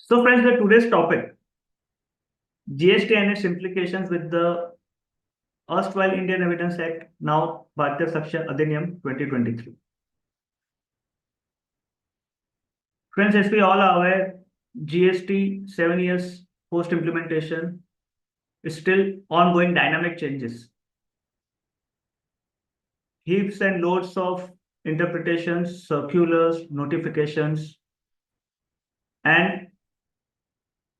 So friends, the today's topic, GST and its implications with the erstwhile Indian Evidence Act, now Bharatiya Sakshya Adhiniyam 2023. Friends, as we all are aware, GST 7 years post-implementation is still ongoing dynamic changes. Heaps and loads of interpretations, circulars, notifications, and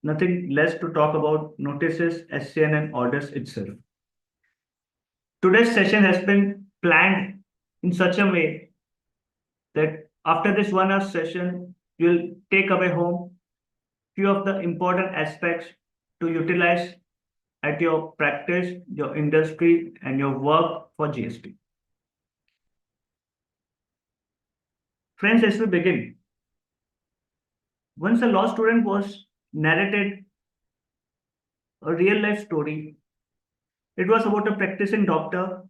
nothing less to talk about notices, SCN and orders itself. Today's session has been planned in such a way that after this 1 hour session, you'll take away home few of the important aspects to utilize at your practice, your industry, and your work for GST. Friends, as we begin, once a law student was narrated a real life story. It was about a practicing doctor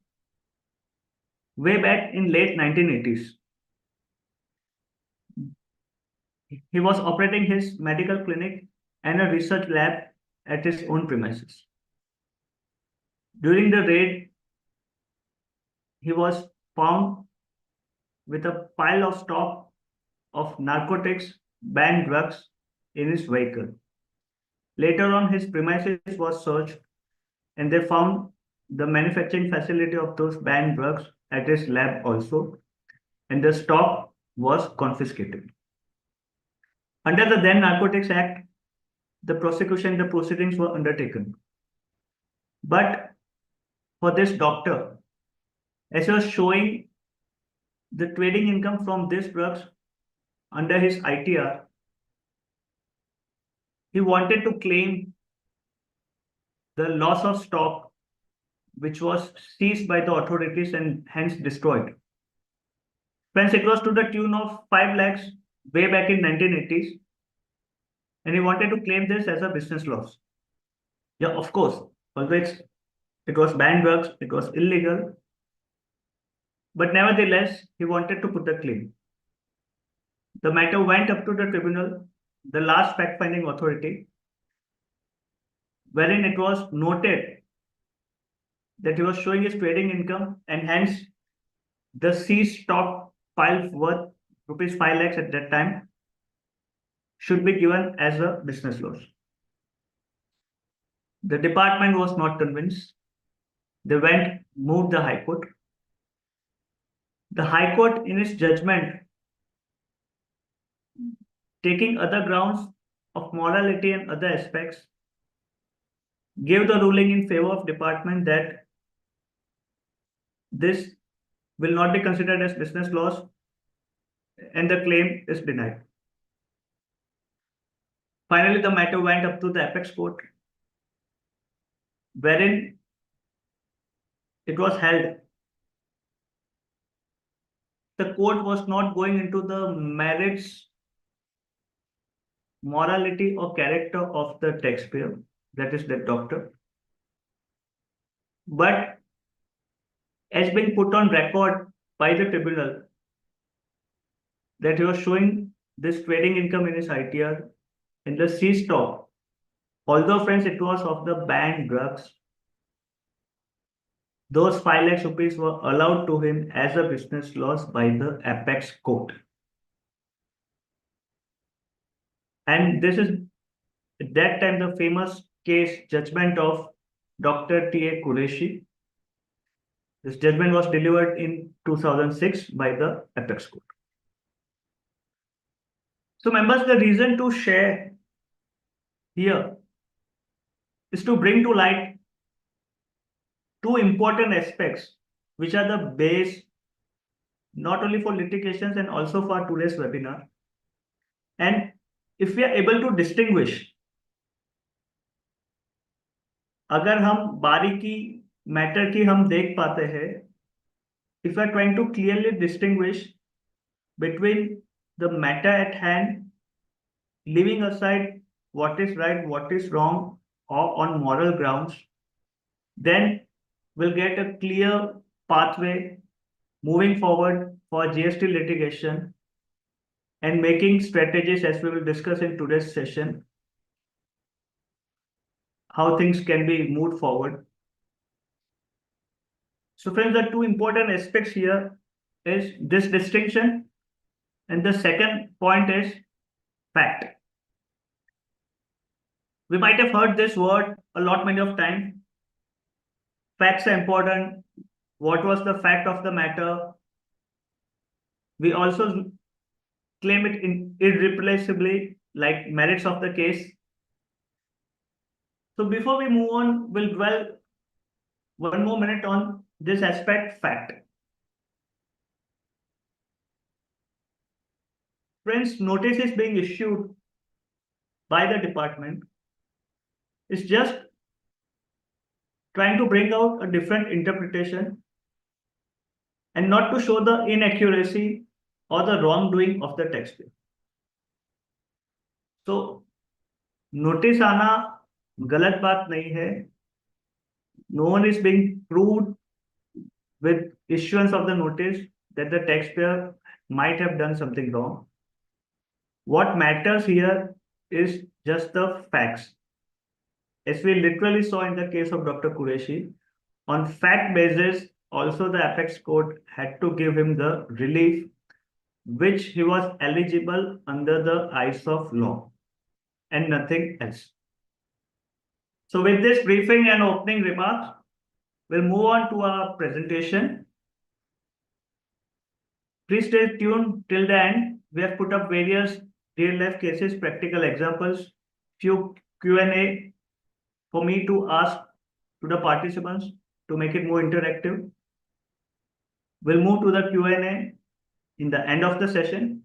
way back in late 1980s. He was operating his medical clinic and a research lab at his own premises. During the raid, he was found with a pile of stock of narcotics, banned drugs in his vehicle. Later on, his premises was searched and they found the manufacturing facility of those banned drugs at his lab also, and the stock was confiscated. Under the then Narcotics Act, the prosecution, the proceedings were undertaken. But for this doctor, as he was showing the trading income from these drugs under his ITR, he wanted to claim the loss of stock which was seized by the authorities and hence destroyed. Friends, it was to the tune of 5 lakhs way back in 1980s, and he wanted to claim this as a business loss. Yeah, of course, always it was banned drugs, it was illegal, but nevertheless, he wanted to put the claim. The matter went up to the tribunal, the last fact-finding authority, wherein it was noted that he was showing his trading income and hence the seized stock pile worth rupees 5 lakhs at that time should be given as a business loss. The department was not convinced. They moved the High Court. The High Court, in its judgment, taking other grounds of morality and other aspects, gave the ruling in favor of department that this will not be considered as business loss and the claim is denied. Finally, the matter went up to the apex court, wherein it was held. The court was not going into the merits, morality or character of the taxpayer, that is the doctor, but as being put on record by the tribunal that he was showing this trading income in his ITR in the seized stock, although friends it was of the banned drugs, those 5 lakhs rupees were allowed to him as a business loss by the apex court. And this is at that time the famous case judgment of Dr. T.A. Qureshi. This judgment was delivered in 2006 by the apex court. So members, the reason to share here is to bring to light two important aspects which are the base not only for litigations and also for today's webinar. And if we are able to distinguish, अगर हम बारीकी matter की हम देख पाते हैं, if we are trying to clearly distinguish between the matter at hand, leaving aside what is right, what is wrong, or on moral grounds, then we'll get a clear pathway moving forward for GST litigation and making strategies, as we will discuss in today's session, how things can be moved forward. So friends, the two important aspects here is this distinction, and the second point is fact. We might have heard this word a lot many of times. Facts are important. What was the fact of the matter? We also claim it irreplaceably, like merits of the case. So before we move on, we'll dwell one more minute on this aspect, fact. Friends, notice is being issued by the department is just trying to bring out a different interpretation and not to show the inaccuracy or the wrongdoing of the taxpayer. So notice आना गलत बात नहीं है. No one is being proved with issuance of the notice that the taxpayer might have done something wrong. What matters here is just the facts. As we literally saw in the case of Dr. Qureshi, on fact basis, also the apex court had to give him the relief which he was eligible under the eyes of law and nothing else. So with this briefing and opening remarks, we'll move on to our presentation. Please stay tuned till the end. We have put up various real-life cases, practical examples, few Q&A for me to ask to the participants to make it more interactive. We'll move to the Q&A in the end of the session.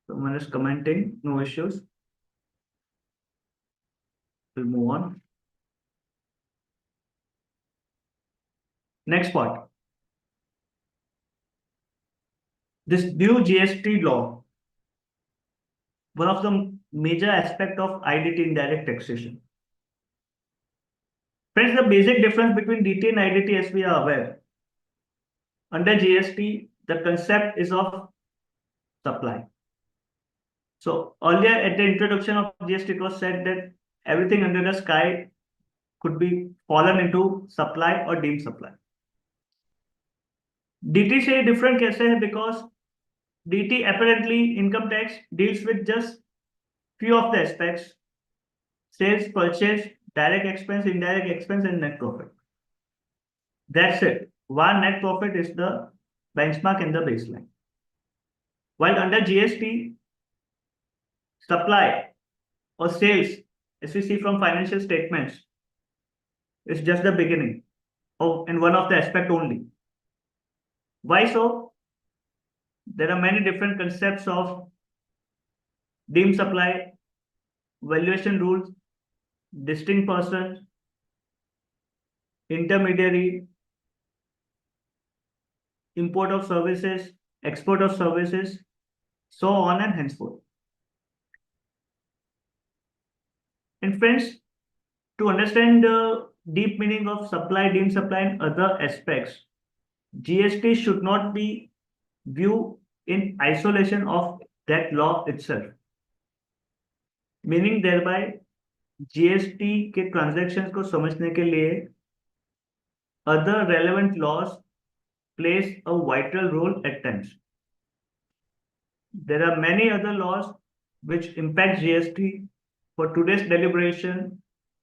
Someone is commenting, no issues. We'll move on. Next part. This new GST law, one of the major aspect of IDT, indirect taxation. Friends, the basic difference between DT and IDT, as we are aware, under GST, the concept is of supply. So earlier at the introduction of GST, it was said that everything under the sky could be fallen into supply or deemed supply. DT से different कैसे है? Because DT apparently income tax deals with just few of the aspects: sales, purchase, direct expense, indirect expense, and net profit. That's it. One net profit is the benchmark and the baseline. While under GST, supply or sales, as we see from financial statements, is just the beginning and one of the aspect only. Why so? There are many different concepts of deemed supply, valuation rules, distinct person, intermediary, import of services, export of services, so on and henceforth. And friends, to understand the deep meaning of supply, deemed supply, and other aspects, GST should not be viewed in isolation of that law itself. Meaning thereby, GST के transactions को समझने के लिए other relevant laws plays a vital role at times. There are many other laws which impact GST. For today's deliberation,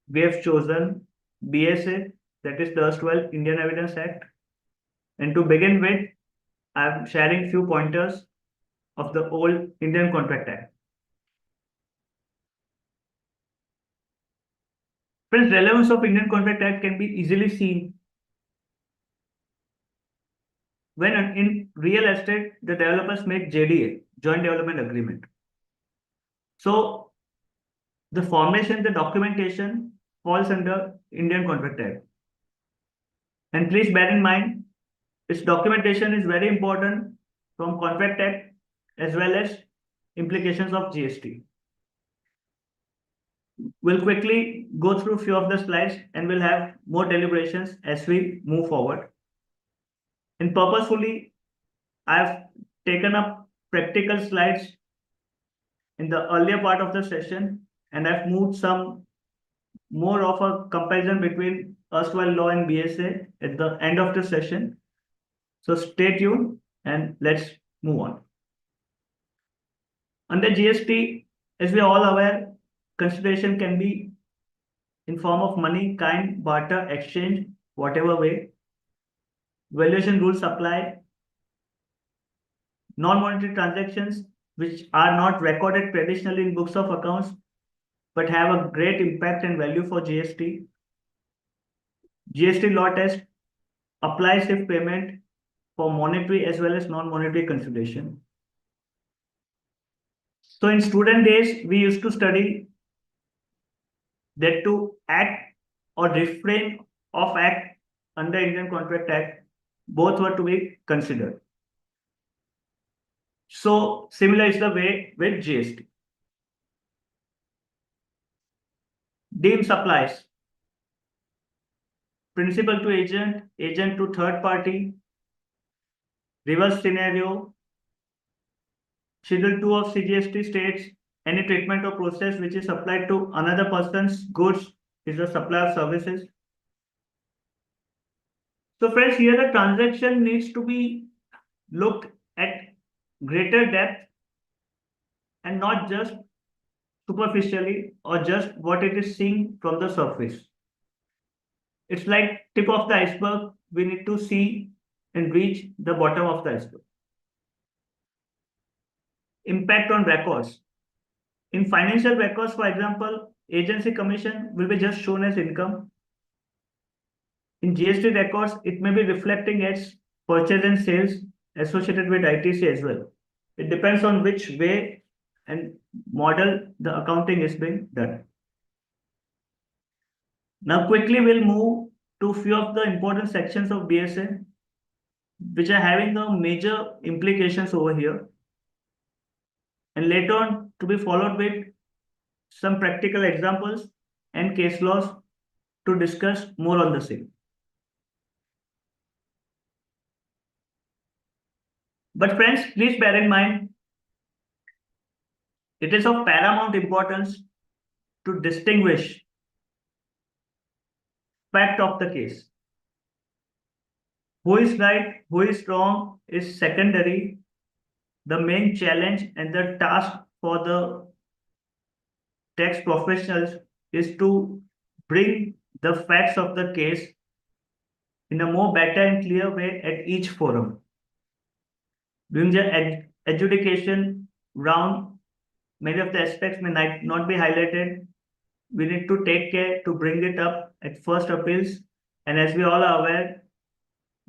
we have chosen BSA, that is the erstwhile Indian Evidence Act. And to begin with, I'm sharing few pointers of the old Indian Contract Act. Friends, relevance of Indian Contract Act can be easily seen when in real estate, the developers make JDA, Joint Development Agreement. So the formation, the documentation falls under Indian Contract Act. And please bear in mind, its documentation is very important from Contract Act as well as implications of GST. We'll quickly go through a few of the slides and we'll have more deliberations as we move forward. And purposefully, I've taken up practical slides in the earlier part of the session, and I've moved some more of a comparison between erstwhile law and BSA at the end of the session. So stay tuned and let's move on. Under GST, as we are all aware, consideration can be in form of money, kind, barter, exchange, whatever way. Valuation rules apply. Non-monetary transactions, which are not recorded traditionally in books of accounts, but have a great impact and value for GST. GST law test applies if payment for monetary as well as non-monetary consideration. So in student days, we used to study that to act or refrain of act under Indian Contract Act, both were to be considered. So similar is the way with GST. Deemed supplies. Principal to agent, agent to third party. Reverse scenario. Schedule 2 of CGST states any treatment or process which is applied to another person's goods is a supply of services. So friends, here the transaction needs to be looked at greater depth and not just superficially or just what it is seeing from the surface. It's like tip of the iceberg. We need to see and reach the bottom of the iceberg. Impact on records. In financial records, for example, agency commission will be just shown as income. In GST records, it may be reflecting as purchase and sales associated with ITC as well. It depends on which way and model the accounting is being done. Now quickly we'll move to few of the important sections of BSA which are having the major implications over here, and later on to be followed with some practical examples and case laws to discuss more on the same. But friends, please bear in mind, it is of paramount importance to distinguish fact of the case. Who is right, who is wrong is secondary. The main challenge and the task for the tax professionals is to bring the facts of the case in a more better and clear way at each forum. During the adjudication round, many of the aspects may not be highlighted. We need to take care to bring it up at first appeals. And as we all are aware,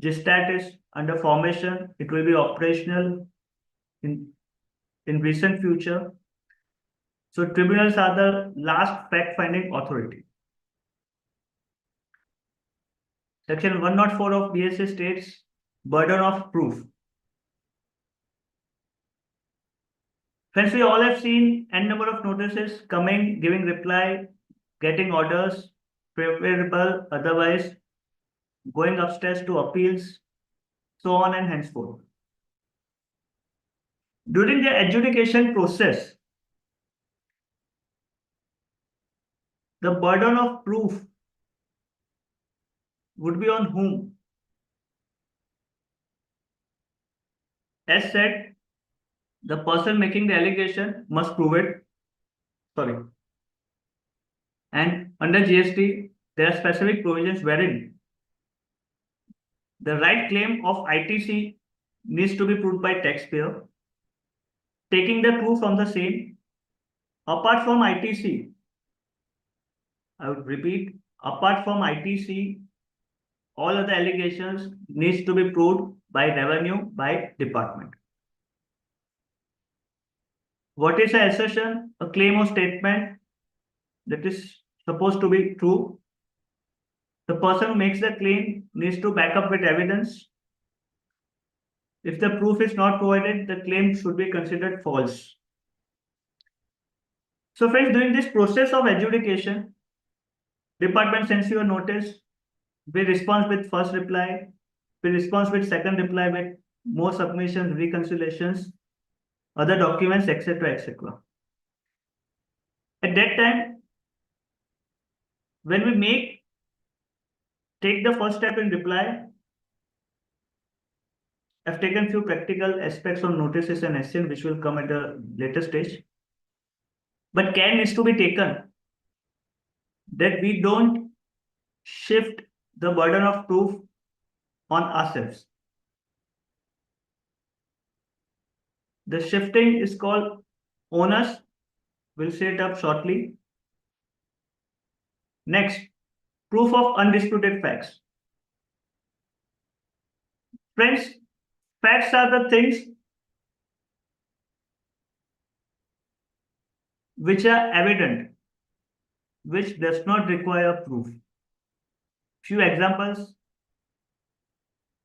GSTAT is under formation. It will be operational in recent future. So tribunals are the last fact-finding authority. Section 104 of BSA states burden of proof. Friends, we all have seen n number of notices coming, giving reply, getting orders, favorable, otherwise, going upstairs to appeals, so on and henceforth. During the adjudication process, the burden of proof would be on whom? As said, the person making the allegation must prove it. Sorry. And under GST, there are specific provisions wherein the right claim of ITC needs to be proved by taxpayer, taking the proof from the same. Apart from ITC, I would repeat, apart from ITC, all other allegations needs to be proved by revenue, by department. What is an assertion? A claim or statement that is supposed to be true. The person who makes the claim needs to back up with evidence. If the proof is not provided, the claim should be considered false. So friends, during this process of adjudication, department sends you a notice. We respond with first reply. We respond with second reply with more submissions, reconciliations, other documents, etc., etc. At that time, when we take the first step in reply, I've taken few practical aspects on notices and SCN, which will come at a later stage. But care needs to be taken that we don't shift the burden of proof on ourselves. The shifting is called onus. We'll see it up shortly. Next, proof of undisputed facts. Friends, facts are the things which are evident, which does not require proof. Few examples.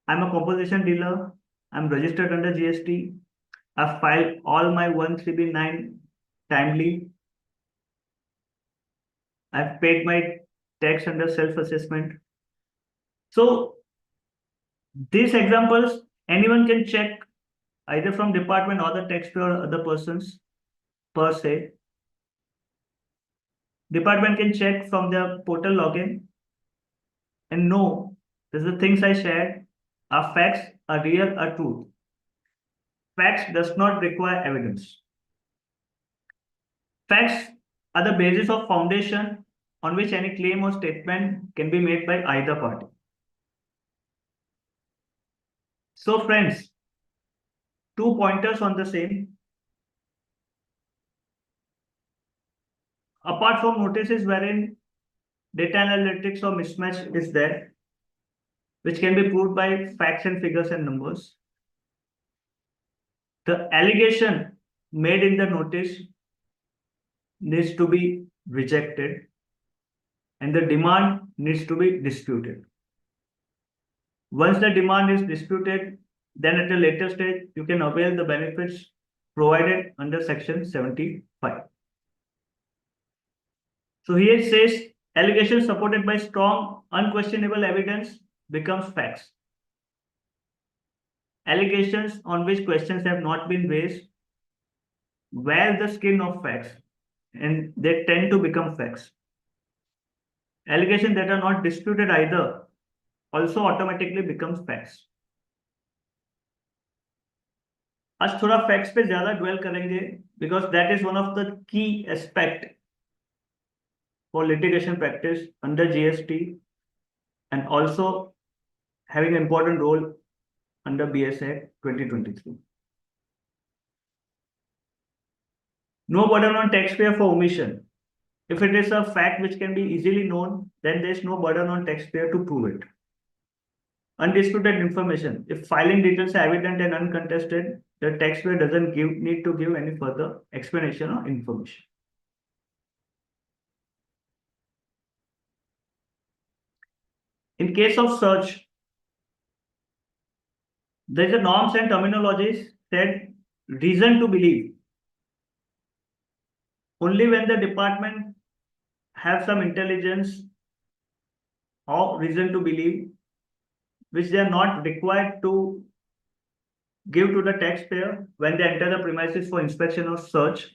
I'm a composition dealer. I'm registered under GST. I've filed all my 13B9 timely. I've paid my tax under self-assessment. So these examples, anyone can check either from department or the taxpayer or other persons per se. Department can check from their portal login and know that the things I shared are facts, are real, are truth. Facts does not require evidence. Facts are the basis of foundation on which any claim or statement can be made by either party. So friends, 2 pointers on the same. Apart from notices wherein data analytics or mismatch is there, which can be proved by facts and figures and numbers, the allegation made in the notice needs to be rejected and the demand needs to be disputed. Once the demand is disputed, then at a later stage, you can avail the benefits provided under Section 75. So here it says, allegations supported by strong, unquestionable evidence becomes facts. Allegations on which questions have not been raised wear the skin of facts and they tend to become facts. Allegations that are not disputed either also automatically becomes facts. आज थोड़ा facts पे ज़्यादा dwell करेंगे because that is one of the key aspect for litigation practice under GST and also having an important role under BS Act 2023. No burden on taxpayer for omission. If it is a fact which can be easily known, then there is no burden on taxpayer to prove it. Undisputed information. If filing details are evident and uncontested, the taxpayer doesn't need to give any further explanation or information. In case of search, there is a norms and terminologies said reason to believe. Only when the department have some intelligence or reason to believe, which they are not required to give to the taxpayer when they enter the premises for inspection or search.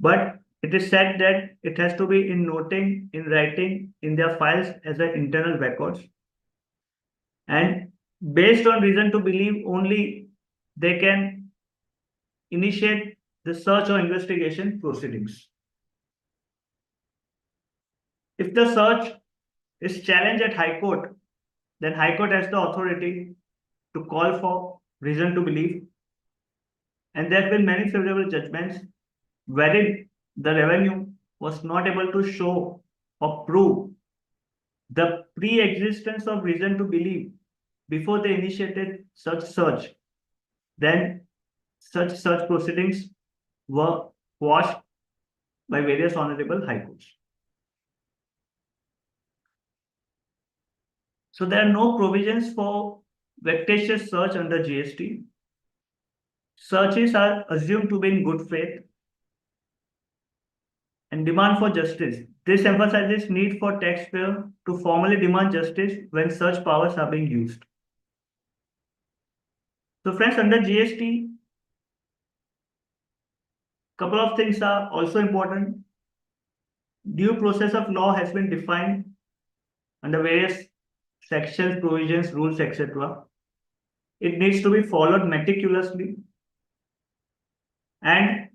But it is said that it has to be in noting, in writing, in their files as an internal records. And based on reason to believe only, they can initiate the search or investigation proceedings. If the search is challenged at High Court, then High Court has the authority to call for reason to believe. And there have been many favorable judgments wherein the revenue was not able to show or prove the pre-existence of reason to believe before they initiated such search. Then such search proceedings were quashed by various honorable high courts. So there are no provisions for vexatious search under GST. Searches are assumed to be in good faith. And demand for justice. This emphasizes need for taxpayer to formally demand justice when such powers are being used. So friends, under GST, couple of things are also important. Due process of law has been defined under various sections, provisions, rules, etc. It needs to be followed meticulously, and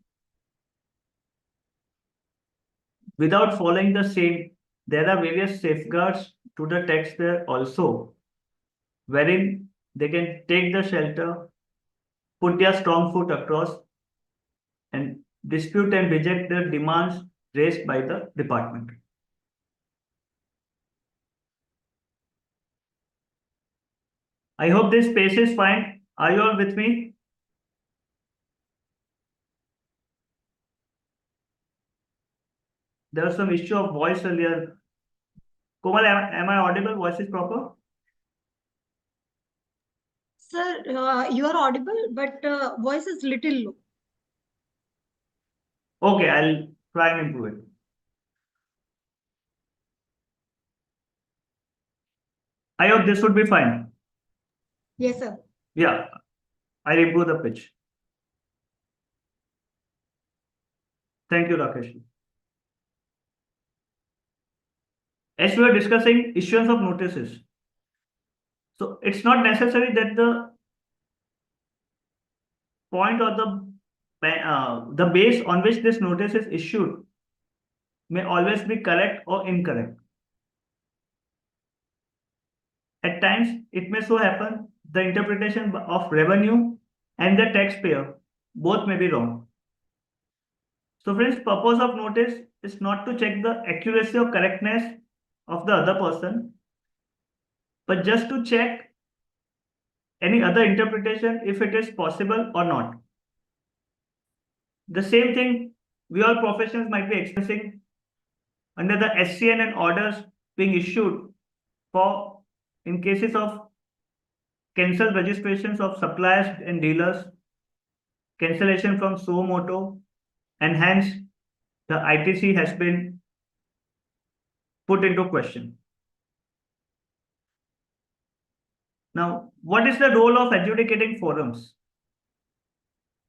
without following the same, there are various safeguards to the taxpayer also, wherein they can take the shelter, put their strong foot across, and dispute and reject the demands raised by the department. I hope this space is fine. Are you all with me? There was some issue of voice earlier. Komal, am I audible? Voice is proper? Sir, you are audible, but voice is little low. Okay, I'll try and improve it. I hope this would be fine. Yes, sir. Yeah, I'll improve the pitch. Thank you, Rakesh. As we are discussing issuance of notices, so it's not necessary that the point or the base on which this notice is issued may always be correct or incorrect. At times, it may so happen the interpretation of revenue and the taxpayer both may be wrong. So, friends, purpose of notice is not to check the accuracy or correctness of the other person, but just to check any other interpretation if it is possible or not. The same thing we all professionals might be experiencing under the SCN and orders being issued for in cases of cancelled registrations of suppliers and dealers, cancellation from suo moto, and hence the ITC has been put into question. Now, what is the role of adjudicating forums?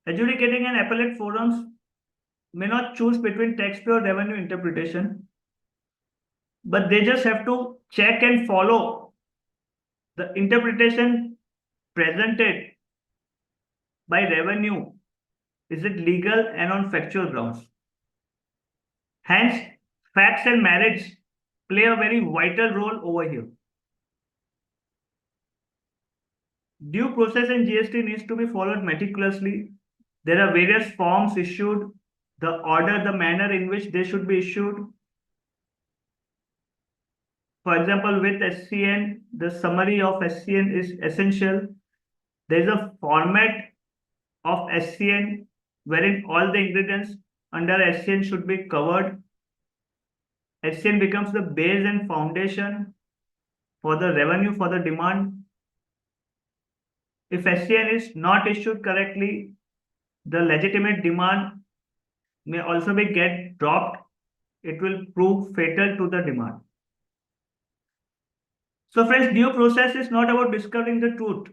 Adjudicating and appellate forums may not choose between taxpayer revenue interpretation, but they just have to check and follow the interpretation presented by revenue. Is it legal and on factual grounds? Hence, facts and merits play a very vital role over here. Due process in GST needs to be followed meticulously. There are various forms issued, the order, the manner in which they should be issued. For example, with SCN, the summary of SCN is essential. There is a format of SCN wherein all the ingredients under SCN should be covered. SCN becomes the base and foundation for the revenue for the demand. If SCN is not issued correctly, the legitimate demand may also be get dropped. It will prove fatal to the demand. So friends, due process is not about discovering the truth,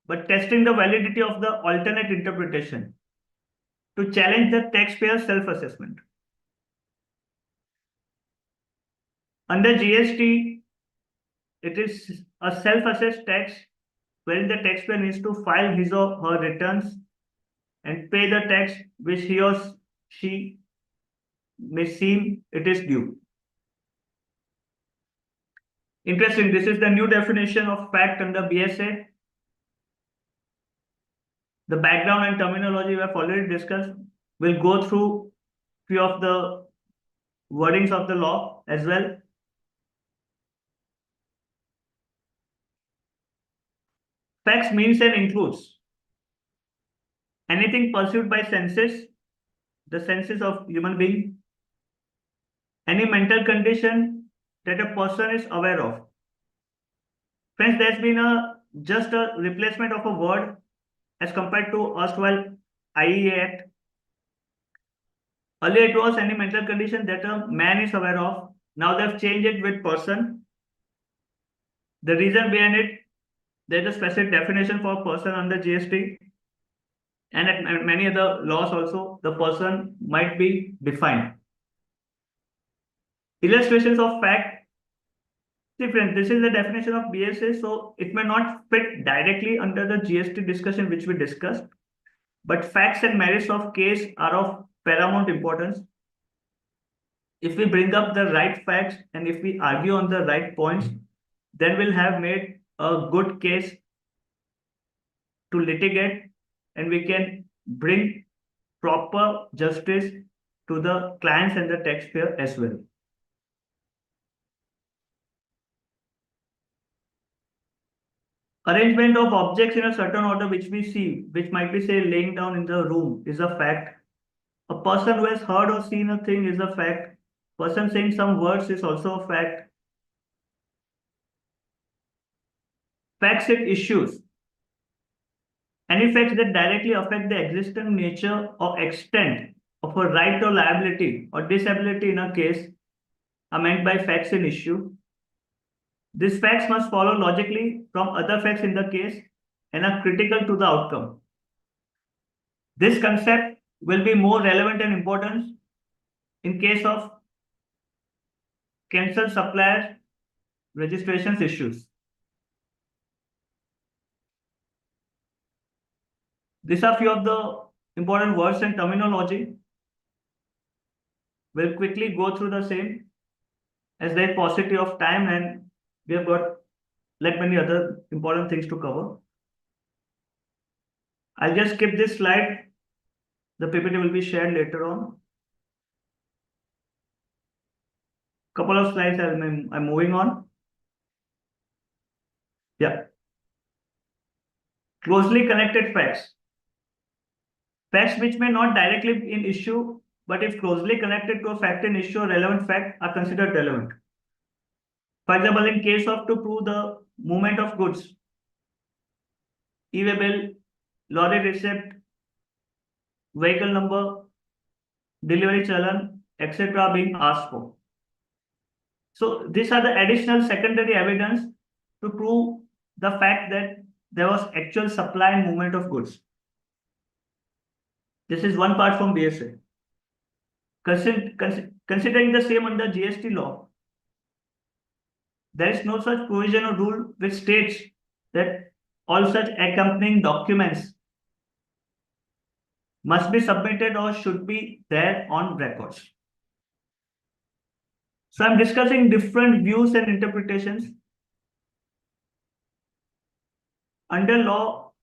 but testing the validity of the alternate interpretation to challenge the taxpayer's self-assessment. Under GST, it is a self-assessed tax wherein the taxpayer needs to file his or her returns and pay the tax which he or she may seem it is due. Interesting, this is the new definition of fact under BSA. The background and terminology we have already discussed. We'll go through few of the wordings of the law as well. Facts means and includes anything pursued by senses, the senses of human being, any mental condition that a person is aware of. Friends, there's been just a replacement of a word as compared to erstwhile IEA Act. Earlier it was any mental condition that a man is aware of. Now they've changed it with person. The reason behind it, there's a specific definition for person under GST, and at many other laws also, the person might be defined. Illustrations of fact different. This is the definition of BSA, so it may not fit directly under the GST discussion which we discussed, but facts and merits of case are of paramount importance. If we bring up the right facts and if we argue on the right points, then we'll have made a good case to litigate, and we can bring proper justice to the clients and the taxpayer as well. Arrangement of objects in a certain order which we see, which might be say laying down in the room, is a fact. A person who has heard or seen a thing is a fact. Person saying some words is also a fact. Facts and issues. Any facts that directly affect the existing nature or extent of a right or liability or disability in a case are meant by facts in issue. These facts must follow logically from other facts in the case and are critical to the outcome. This concept will be more relevant and important in case of cancelled supplier registrations issues. These are few of the important words and terminology. We'll quickly go through the same as there is paucity of time and we have got like many other important things to cover. I'll just skip this slide. The PPT will be shared later on. Couple of slides I'm moving on. Yeah. Closely connected facts. Facts which may not directly be in issue, but if closely connected to a fact in issue or relevant fact are considered relevant. For example, in case of to prove the movement of goods, e-way bill, lorry receipt, vehicle number, delivery challan, etc. being asked for. So these are the additional secondary evidence to prove the fact that there was actual supply and movement of goods. This is one part from BSA. Considering the same under GST law, there is no such provision or rule which states that all such accompanying documents must be submitted or should be there on records. So I'm discussing different views and interpretations. Under law,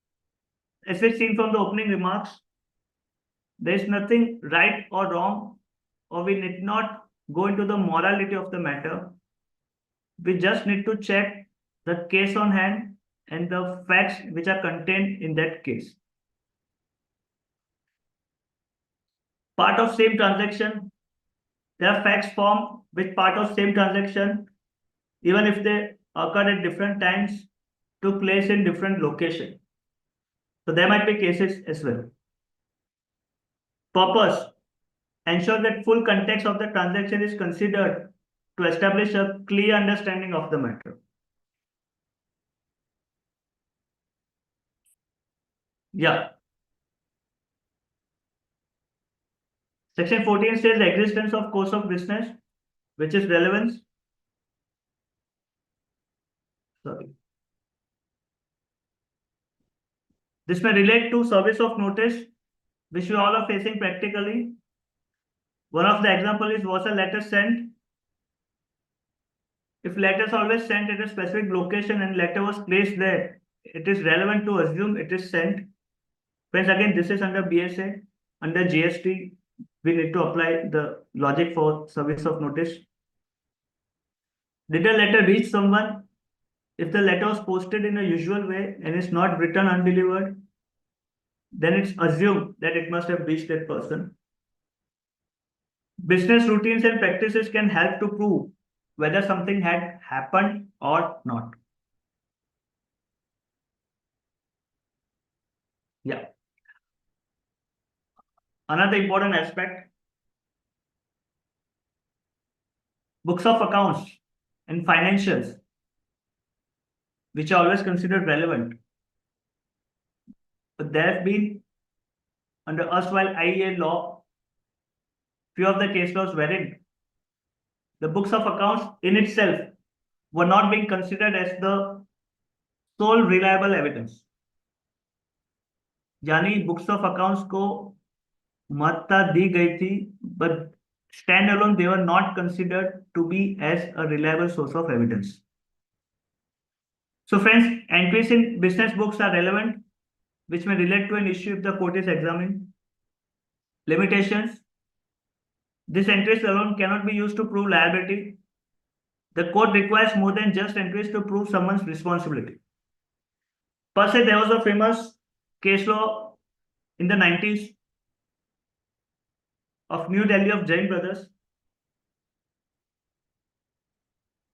as we've seen from the opening remarks, there is nothing right or wrong, or we need not go into the morality of the matter. We just need to check the case on hand and the facts which are contained in that case. Part of same transaction, there are facts formed with part of same transaction, even if they occurred at different times, took place in different location. So there might be cases as well. Purpose, ensure that full context of the transaction is considered to establish a clear understanding of the matter. Yeah. Section 14 says the existence of course of business, which is relevance. Sorry. This may relate to service of notice, which we all are facing practically. One of the example is, was a letter sent? If letter is always sent at a specific location and letter was placed there, it is relevant to assume it is sent. Friends, again, this is under BSA. Under GST, we need to apply the logic for service of notice. Did a letter reach someone? If the letter was posted in a usual way and is not returned undelivered, then it's assumed that it must have reached that person. Business routines and practices can help to prove whether something had happened or not. Yeah. Another important aspect, books of accounts and financials which are always considered relevant. But there have been, under erstwhile IEA law, few of the case laws wherein the books of accounts in itself were not being considered as the sole reliable evidence. यानी books of accounts को महत्ता दी गई थी, but standalone they were not considered to be as a reliable source of evidence. So friends, entries in business books are relevant, which may relate to an issue if the court is examining. Limitations: these entries alone cannot be used to prove liability. The court requires more than just entries to prove someone's responsibility. Per se, there was a famous case law in the 90s of New Delhi of Jain brothers,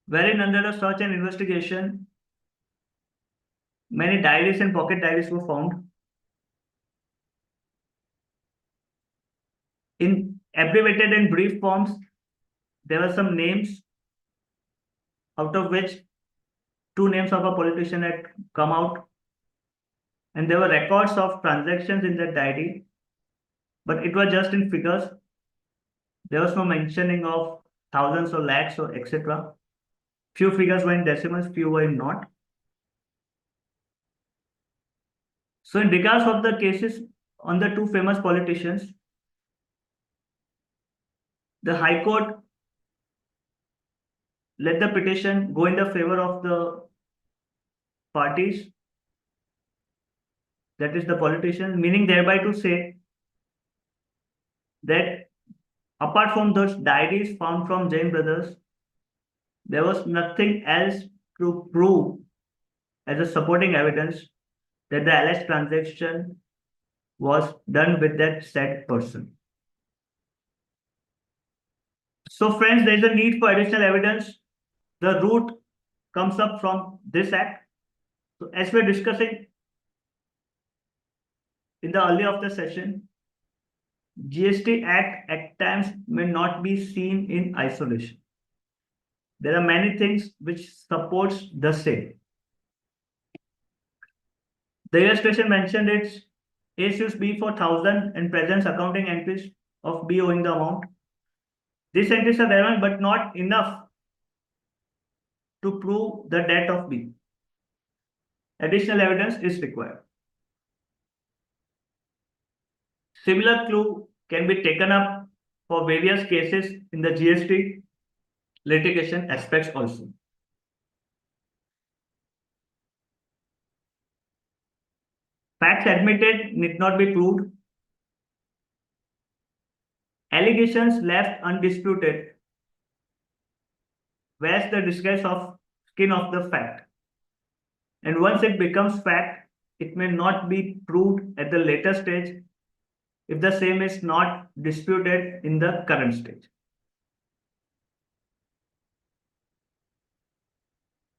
wherein under a search and investigation, many diaries and pocket diaries were found. In abbreviated and brief forms, there were some names, out of which 2 names of a politician had come out, and there were records of transactions in that diary, but it was just in figures. There was no mentioning of thousands or lakhs or etc. Few figures were in decimals, few were not. So in regards of the cases on the 2 famous politicians, the High Court let the petition go in the favor of the parties, that is the politicians, meaning thereby to say that apart from those diaries found from Jain brothers, there was nothing else to prove as a supporting evidence that the alleged transaction was done with that said person. So friends, there is a need for additional evidence. The root comes up from this act. So as we're discussing in the earlier of the session, GST Act at times may not be seen in isolation. There are many things which supports the same. The illustration mentioned its A use B for 1,000 and presents accounting entries of B owing the amount. These entries are relevant but not enough to prove the debt of B. Additional evidence is required. Similar clue can be taken up for various cases in the GST litigation aspects also. Facts admitted need not be proved. Allegations left undisputed wears the disguise of skin of the fact. And once it becomes fact, it may not be proved at the later stage if the same is not disputed in the current stage.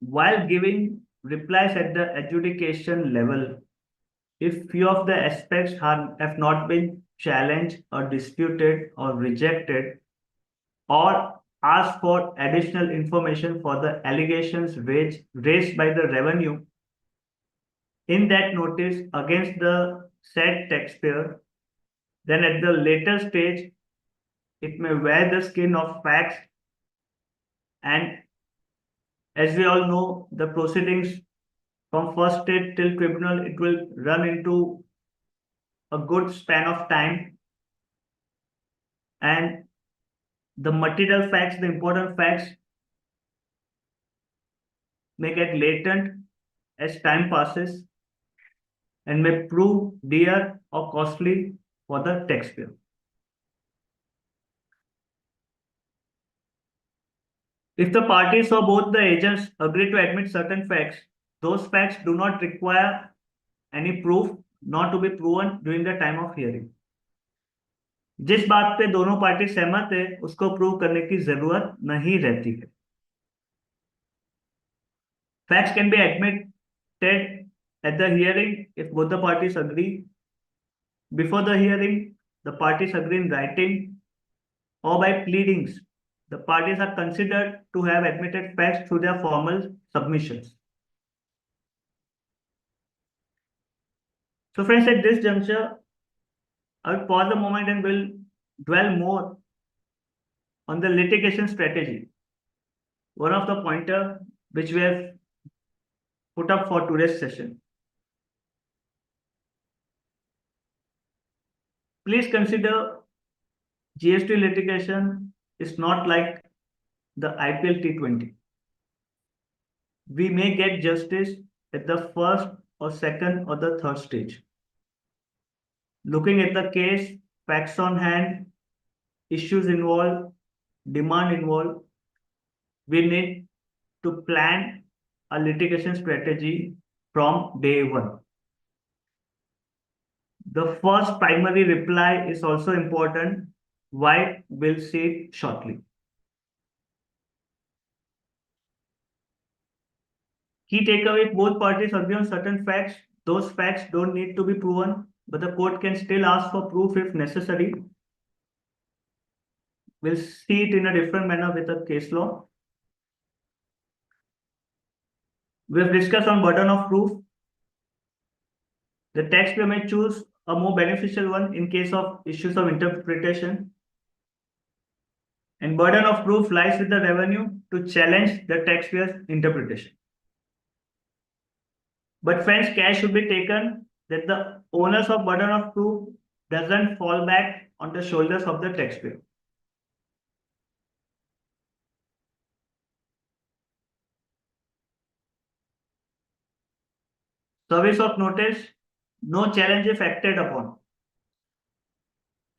While giving replies at the adjudication level, if few of the aspects have not been challenged or disputed or rejected, or asked for additional information for the allegations raised by the revenue in that notice against the said taxpayer, then at the later stage, it may wear the skin of facts, and as we all know, the proceedings from first stage till tribunal, it will run into a good span of time, and the material facts, the important facts may get latent as time passes and may prove dear or costly for the taxpayer. If the parties or both the agents agree to admit certain facts, those facts do not require any proof, not to be proven during the time of hearing. जिस बात पे दोनों party सहमत है, उसको prove करने की जरूरत नहीं रहती है. Facts can be admitted at the hearing if both the parties agree. Before the hearing, the parties agree in writing or by pleadings. The parties are considered to have admitted facts through their formal submissions. So friends, at this juncture, I'll pause a moment and will dwell more on the litigation strategy. One of the pointer which we have put up for today's session. Please consider GST litigation is not like the IPL T20. We may get justice at the first or second or the third stage. Looking at the case, facts on hand, issues involved, demand involved, we need to plan a litigation strategy from day one. The first primary reply is also important. Why? We'll see it shortly. Key takeaway, both parties agree on certain facts. Those facts don't need to be proven, but the court can still ask for proof if necessary. We'll see it in a different manner with the case law. We have discussed on burden of proof. The taxpayer may choose a more beneficial one in case of issues of interpretation. And burden of proof lies with the revenue to challenge the taxpayer's interpretation. But friends, care should be taken that the onus of burden of proof doesn't fall back on the shoulders of the taxpayer. Service of notice, no challenge if acted upon.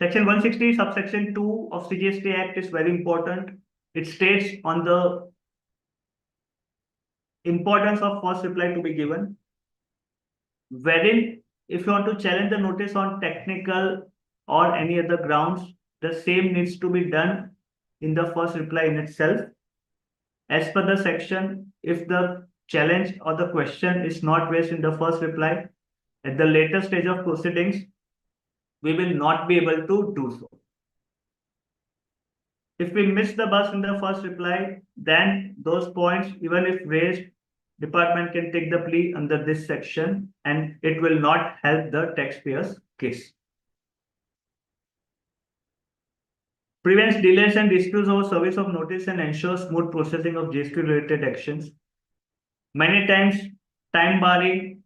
Section 160, subsection 2 of CGST Act is very important. It states on the importance of first reply to be given, wherein if you want to challenge the notice on technical or any other grounds, the same needs to be done in the first reply in itself. As per the section, if the challenge or the question is not raised in the first reply, at the later stage of proceedings, we will not be able to do so. If we miss the bus in the first reply, then those points, even if raised, department can take the plea under this section and it will not help the taxpayer's case. Prevents delays and disputes over service of notice and ensures smooth processing of GST related actions. Many times, time barring,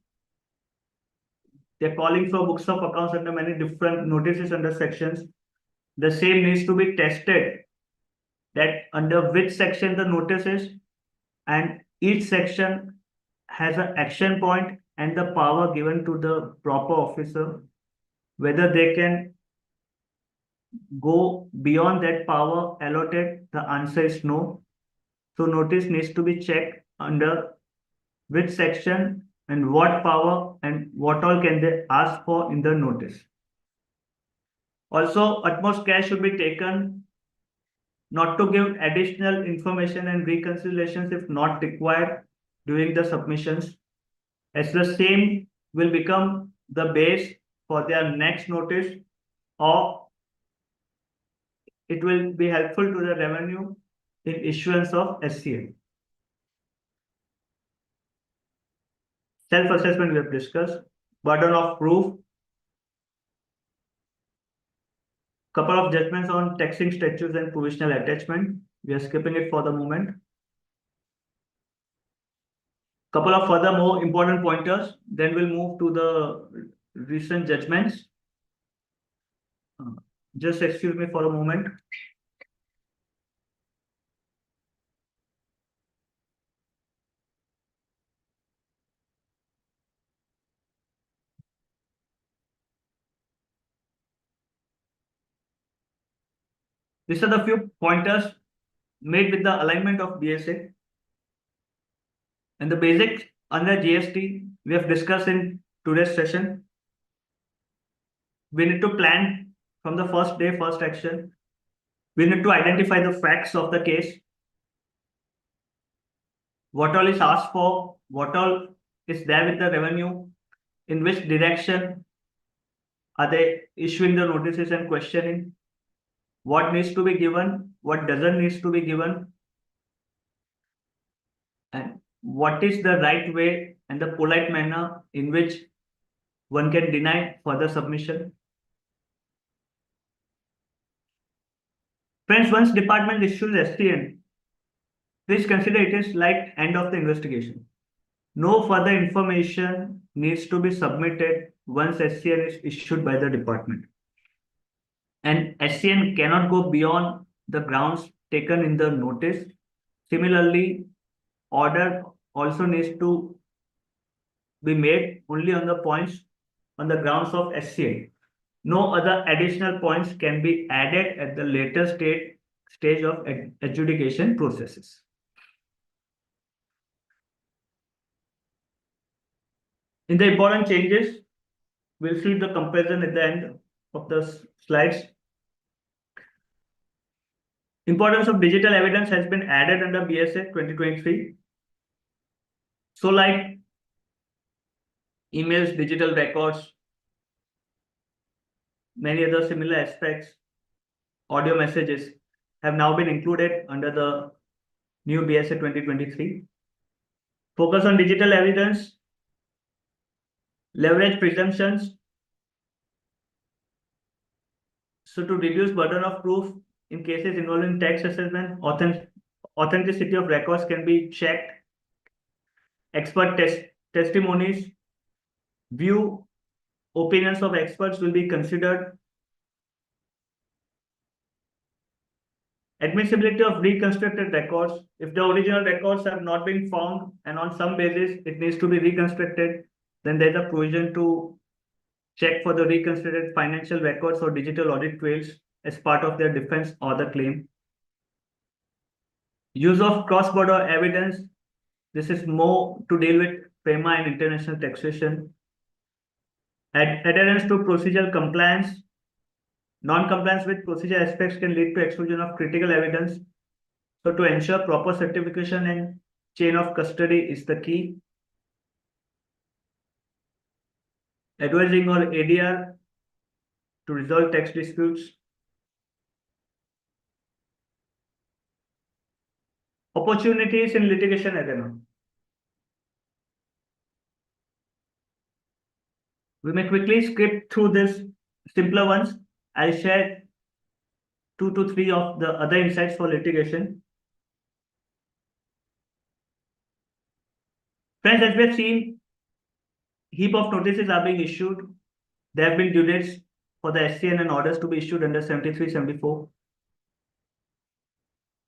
they're calling for books of accounts under many different notices under sections. The same needs to be tested that under which section the notice is, and each section has an action point and the power given to the proper officer. Whether they can go beyond that power allotted, the answer is no. So notice needs to be checked under which section and what power and what all can they ask for in the notice. Also, utmost care should be taken not to give additional information and reconciliations if not required during the submissions, as the same will become the base for their next notice, or it will be helpful to the revenue in issuance of SCA. Self-assessment we have discussed. Burden of proof. Couple of judgments on taxing statutes and provisional attachment. We are skipping it for the moment. Couple of further more important pointers. Then we'll move to the recent judgments. Just excuse me for a moment. These are the few pointers made with the alignment of BSA. And the basics under GST we have discussed in today's session. We need to plan from the first day, first action. We need to identify the facts of the case. What all is asked for, what all is there with the revenue, in which direction are they issuing the notices and questioning, what needs to be given, what doesn't needs to be given, and what is the right way and the polite manner in which one can deny further submission. Friends, once department issues STN, please consider it is like end of the investigation. No further information needs to be submitted once SCN is issued by the department. And SCN cannot go beyond the grounds taken in the notice. Similarly, order also needs to be made only on the points on the grounds of SCN. No other additional points can be added at the later stage of adjudication processes. In the important changes, we'll see the comparison at the end of the slides. Importance of digital evidence has been added under BSA 2023. So like emails, digital records, many other similar aspects, audio messages have now been included under the new BSA 2023. Focus on digital evidence, leverage presumptions. So to reduce burden of proof in cases involving tax assessment, authenticity of records can be checked. Expert testimonies, view opinions of experts will be considered. Admissibility of reconstructed records. If the original records have not been found and on some basis it needs to be reconstructed, then there's a provision to check for the reconstructed financial records or digital audit trails as part of their defense or the claim. Use of cross-border evidence. This is more to deal with FEMA and international taxation. Adherence to procedural compliance. Non-compliance with procedure aspects can lead to exclusion of critical evidence. So to ensure proper certification and chain of custody is the key. Advising or ADR to resolve tax disputes. Opportunities in litigation arena. We may quickly skip through this simpler ones. I'll share 2 to 3 of the other insights for litigation. Friends, as we have seen, heap of notices are being issued. There have been due dates for the SCN and orders to be issued under 73, 74.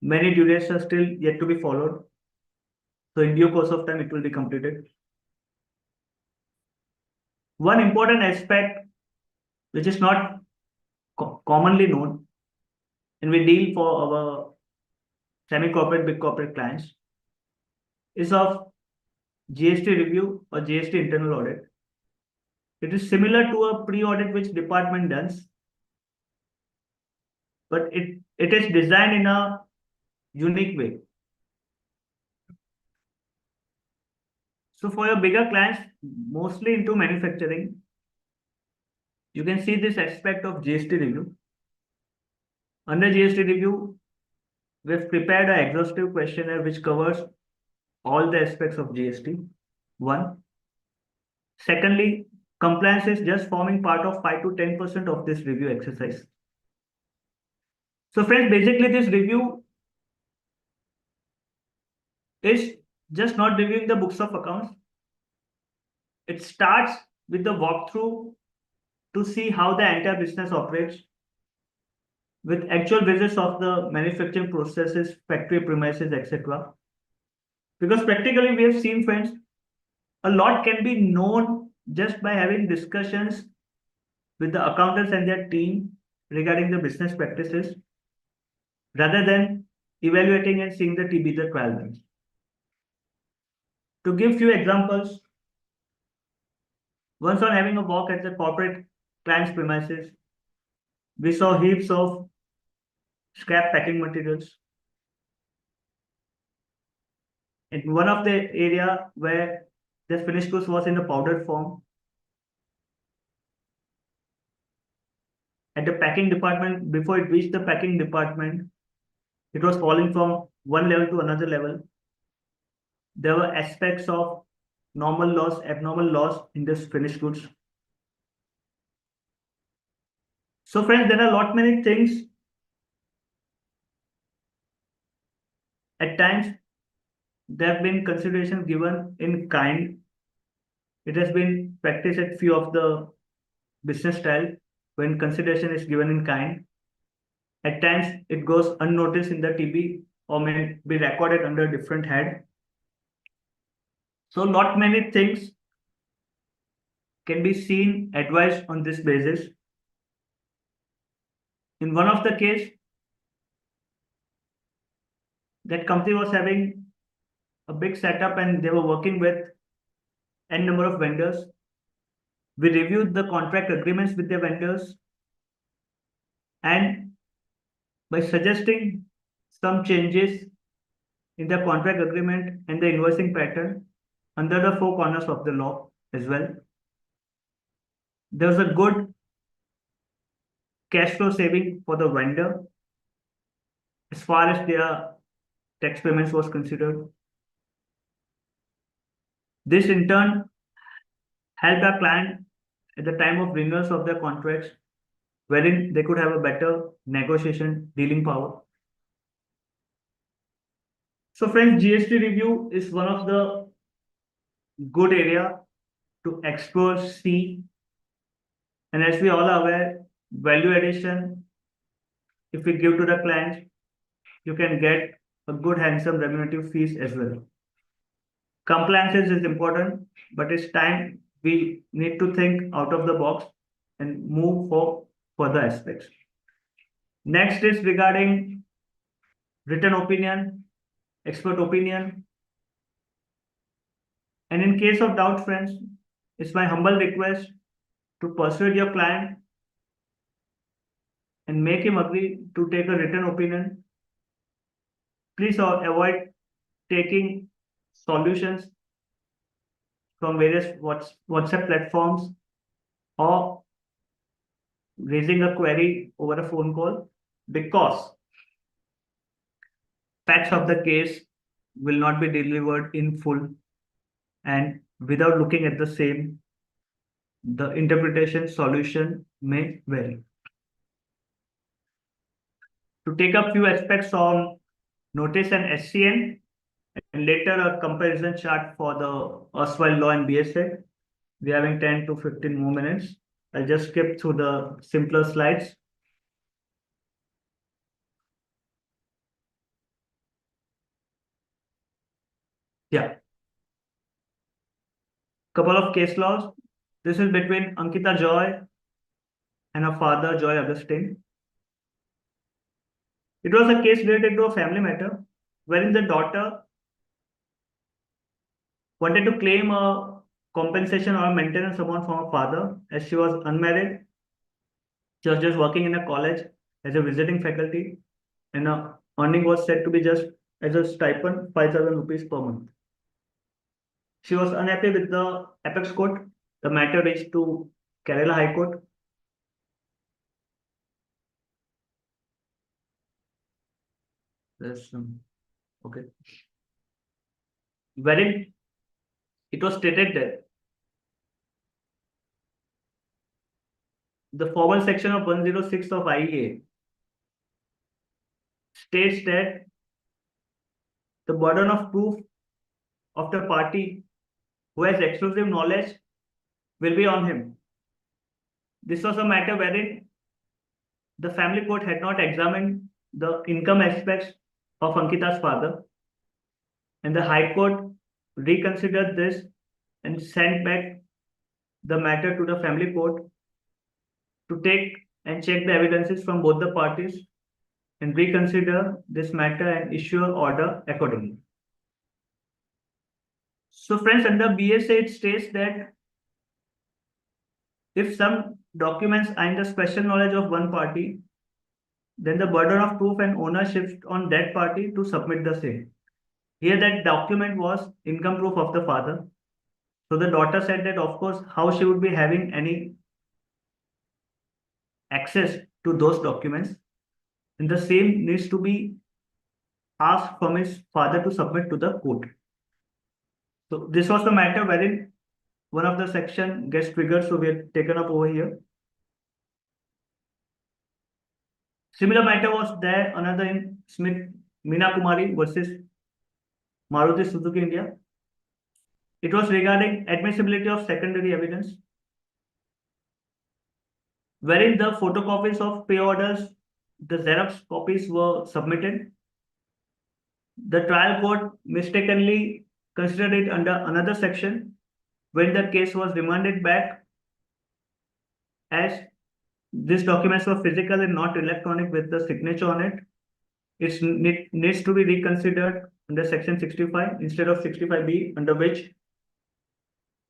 Many due dates are still yet to be followed. So in due course of time, it will be completed. One important aspect which is not commonly known, and we deal for our semi-corporate, big corporate clients, is of GST review or GST internal audit. It is similar to a pre-audit which department does, but it is designed in a unique way. So for your bigger clients, mostly into manufacturing, you can see this aspect of GST review. Under GST review, we've prepared an exhaustive questionnaire which covers all the aspects of GST. One. Secondly, compliance is just forming part of 5 to 10% of this review exercise. So friends, basically this review is just not reviewing the books of accounts. It starts with the walkthrough to see how the entire business operates with actual visits of the manufacturing processes, factory premises, etc. Because practically we have seen, friends, a lot can be known just by having discussions with the accountants and their team regarding the business practices, rather than evaluating and seeing the TB, the trial runs. To give few examples, once on having a walk at the corporate client's premises, we saw heaps of scrap packing materials. In one of the area where the finished goods was in the powdered form, at the packing department, before it reached the packing department, it was falling from one level to another level. There were aspects of normal loss, abnormal loss in this finished goods. So friends, there are a lot many things. At times, there have been considerations given in kind. It has been practiced at few of the business style when consideration is given in kind. At times, it goes unnoticed in the TB or may be recorded under a different head. So, not many things can be seen advised on this basis. In one of the case, that company was having a big setup and they were working with n number of vendors. We reviewed the contract agreements with the vendors, and by suggesting some changes in the contract agreement and the invoicing pattern under the four corners of the law as well, there's a good cash flow saving for the vendor as far as their tax payments was considered. This in turn helped our client at the time of renewals of their contracts, wherein they could have a better negotiation dealing power. So friends, GST review is one of the good area to explore, see, and as we all are aware, value addition, if we give to the client, you can get a good handsome remunerative fees as well. Compliance is important, but it's time we need to think out of the box and move for further aspects. Next is regarding written opinion, expert opinion. And in case of doubt, friends, it's my humble request to persuade your client and make him agree to take a written opinion. Please avoid taking solutions from various WhatsApp platforms or raising a query over a phone call, because facts of the case will not be delivered in full, and without looking at the same, the interpretation solution may vary. To take up few aspects on notice and SCN, and later a comparison chart for the erstwhile law and BSA. We're having 10 to 15 more minutes. I'll just skip through the simpler slides. Yeah. Couple of case laws. This is between Ankita Joy and her father, Joy Augustine. It was a case related to a family matter wherein the daughter wanted to claim a compensation or a maintenance amount from her father as she was unmarried. She was just working in a college as a visiting faculty, and her earning was said to be just as a stipend 5,000 rupees per month. She was unhappy with the apex court. The matter reached to Kerala High Court. There's some, okay. Wherein it was stated that the formal section of 106 of IEA states that the burden of proof of the party who has exclusive knowledge will be on him. This was a matter wherein the family court had not examined the income aspects of Ankita's father, and the High Court reconsidered this and sent back the matter to the family court to take and check the evidences from both the parties and reconsider this matter and issue an order accordingly. So friends, under BSA it states that if some documents are in the special knowledge of one party, then the burden of proof and ownership on that party to submit the same. Here that document was income proof of the father. So the daughter said that of course how she would be having any access to those documents, and the same needs to be asked from his father to submit to the court. So this was the matter wherein one of the section gets triggered, so we have taken up over here. Similar matter was there, another in Smith Meena Kumari versus Maruti Suzuki India. It was regarding admissibility of secondary evidence, wherein the photocopies of pay orders, the Xerox copies were submitted. The trial court mistakenly considered it under another section when the case was remanded back, as these documents were physical and not electronic with the signature on it. It needs to be reconsidered under section 65 instead of 65B, under which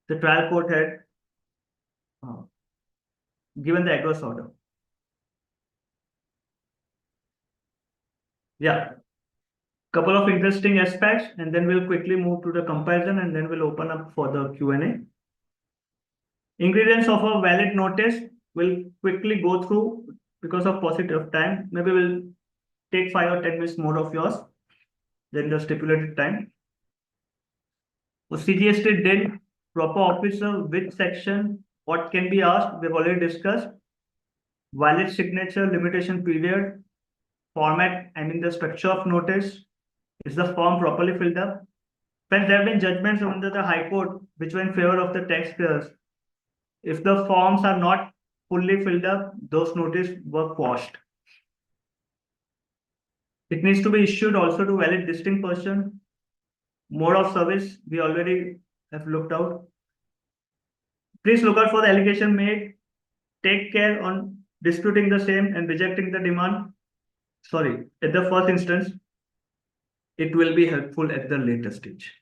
the trial court had given the adverse order. Yeah, couple of interesting aspects, and then we'll quickly move to the comparison, and then we'll open up for the Q&A. Ingredients of a valid notice will quickly go through because of paucity of time. Maybe we'll take 5 or 10 minutes more of yours than the stipulated time. So CGST did proper officer, which section, what can be asked, we've already discussed. Valid signature, limitation period, format, I mean the structure of notice. Is the form properly filled up? When there have been judgments under the High Court which were in favor of the taxpayers, if the forms are not fully filled up, those notices were quashed. It needs to be issued also to valid distinct person. Mode of service, we already have looked out. Please look out for the allegation made. Take care on disputing the same and rejecting the demand. Sorry, at the first instance, it will be helpful at the later stage.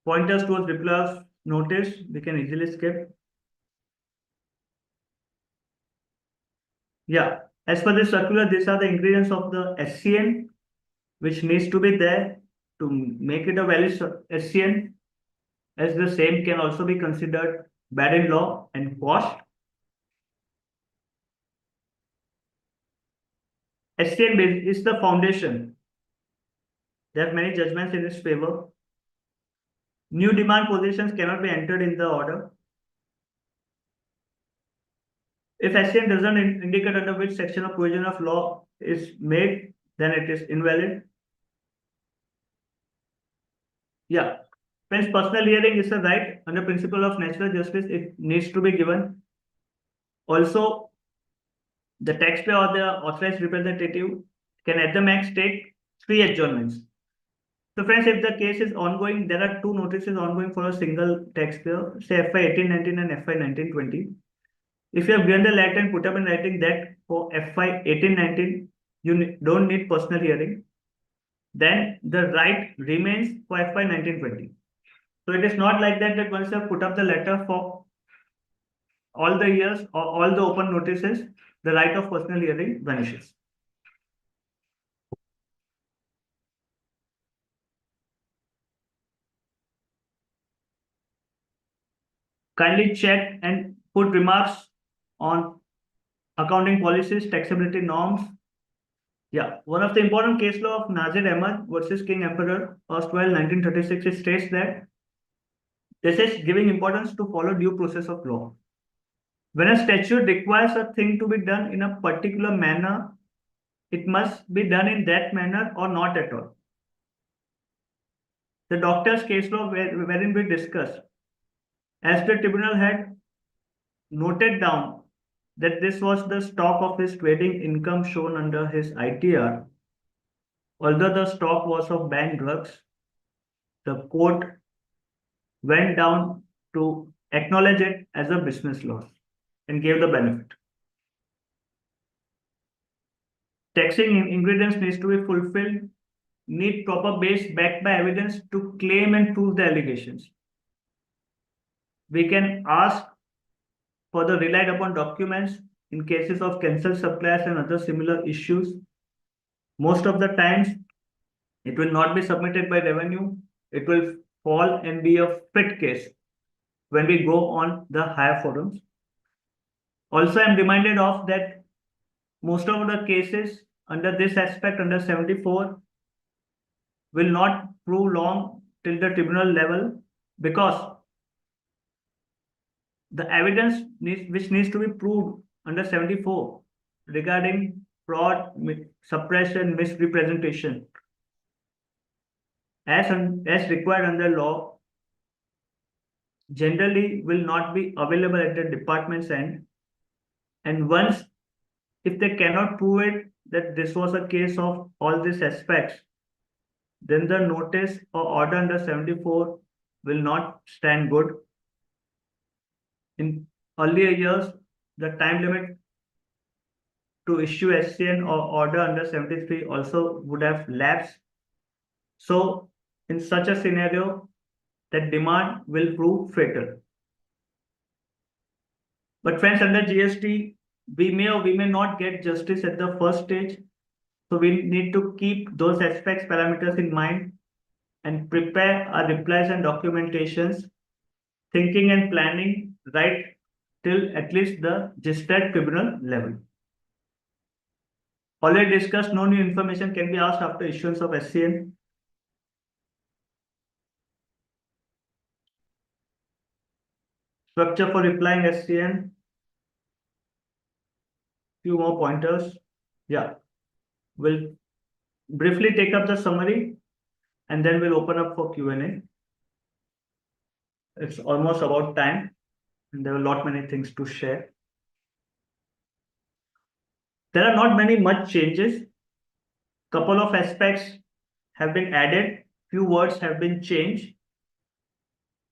Pointers towards reply of notice, we can easily skip. Yeah, as per this circular, these are the ingredients of the SCN, which needs to be there to make it a valid SCN, as the same can also be considered bad in law and quashed. SCN is the foundation. There are many judgments in its favor. New demand positions cannot be entered in the order. If SCN doesn't indicate under which section of provision of law is made, then it is invalid. Yeah, when personal hearing is a right under principle of natural justice, it needs to be given. Also, the taxpayer or the authorized representative can at the max take 3 adjournments. So friends, if the case is ongoing, there are 2 notices ongoing for a single taxpayer, say FY 1819 and FY 1920. If you have given the letter and put up in writing that for FY 1819, you don't need personal hearing, then the right remains for FY 1920. So it is not like that, that once you have put up the letter for all the years or all the open notices, the right of personal hearing vanishes. Kindly check and put remarks on accounting policies, taxability norms. Yeah, one of the important case law of Nazir Ahmad versus King Emperor, erstwhile 1936, it states that this is giving importance to follow due process of law. When a statute requires a thing to be done in a particular manner, it must be done in that manner or not at all. The doctor's case law wherein we discussed, as the tribunal had noted down that this was the stock of his trading income shown under his ITR, although the stock was of banned drugs, the court went down to acknowledge it as a business loss and gave the benefit. Taxing ingredients needs to be fulfilled, need proper base backed by evidence to claim and prove the allegations. We can ask for the relied upon documents in cases of cancelled suppliers and other similar issues. Most of the times, it will not be submitted by revenue. It will fall and be a fit case when we go on the higher forums. Also, I'm reminded of that most of the cases under this aspect, under 74, will not prove long till the tribunal level, because the evidence which needs to be proved under 74 regarding fraud, suppression, misrepresentation, as required under law, generally will not be available at the department's end. And once, if they cannot prove it that this was a case of all these aspects, then the notice or order under 74 will not stand good. In earlier years, the time limit to issue SCN or order under 73 also would have lapsed. So, in such a scenario, that demand will prove fatal. But friends, under GST, we may or we may not get justice at the first stage. So we need to keep those aspects, parameters in mind and prepare our replies and documentations, thinking and planning right till at least the GST tribunal level. Already discussed, no new information can be asked after issuance of SCN. Structure for replying SCN. Few more pointers. Yeah, we'll briefly take up the summary and then we'll open up for Q&A. It's almost about time and there are a lot many things to share. There are not much changes. Couple of aspects have been added. Few words have been changed.